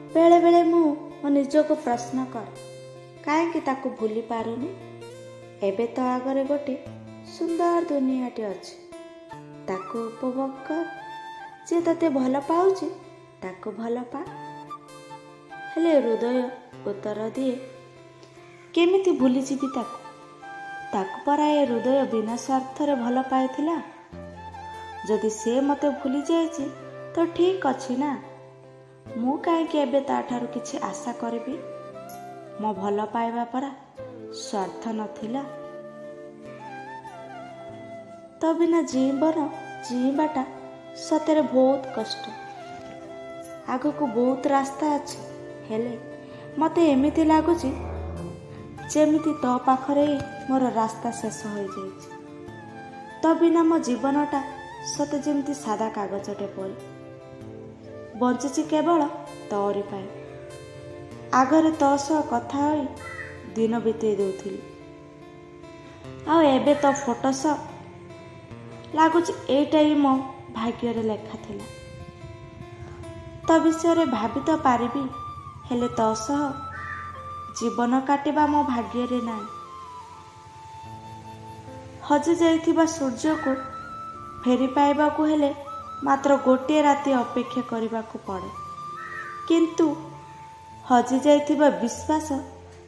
बेले बेले मो निजको प्रश्न करे कहीं ताकू भूली पारुनी। एबे तो आगरे गोटे सुंदर दुनियाटे अच्छे, ताकू उपभोग कर। जे तते भल पाउची ताकू भल पा। हेले हृदय उत्तर दिए, केमिति भूली जीवी ताकू परा ए हृदय बिना स्वार्थरे भल पाइथिला। जदि से मते भूली जाइछि तो ठीक अछि ना। मु काहेकि एबे ताठारु किछि आशा करबी। मो भल पाइबा परा स्वार्थ नथिला। तो बिना जीवाटा सतेरे बहुत कष्ट। आगो को बहुत रास्ता अच्छे, हेले मते एमिति लागुची जेमिति तो पाखरे मोर रास्ता शेष हो जाइछि। तो बिना मो जीवनटा सते जेमिति सादा कागजटे परी बंचिछि केवल तोरी पाए। आगरे तो सह कथा होई दिन बितेई दउथिली, आ एबे तो फोटो सह लागुच एटा ही मो भाग्य रे लेखा थिला। तो विषय भाभी तो पारिबी, हेले तो सह जीवन काटिबा मो भाग्य रे नाही। हजि जाइथिबा सूर्य को फेरी पाइबा को हेले मात्र गोटे राति अपेक्षा करबा को पड़े, किंतु हजि जाइथिबा विश्वास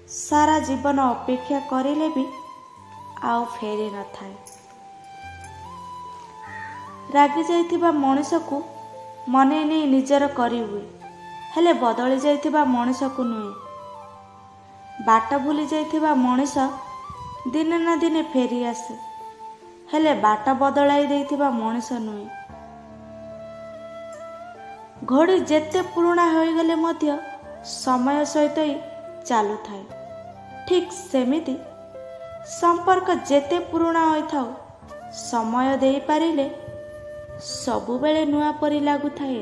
सारा जीवन अपेक्षा करिले भी आउ फेरी न थाए। रागी जाइथिबा मनुष्य को मने नहीं निजर करी हुए, हेले बदली जाइथिबा मनुष्य को नुहे। बाट भूली जाइथिबा मनुष्य दिने ना दिने फेरी आसे, हेले बाट बदलाई देइथिबा मनुष्य नुहे। घड़ी जेते पुराना हो गले मध्य समय सहित ही चालू थाए। ठीक सेमिति संपर्क जेते पुराना होई थाउ समय देई पारिले सबु बेले नुआ परी लागु थाए।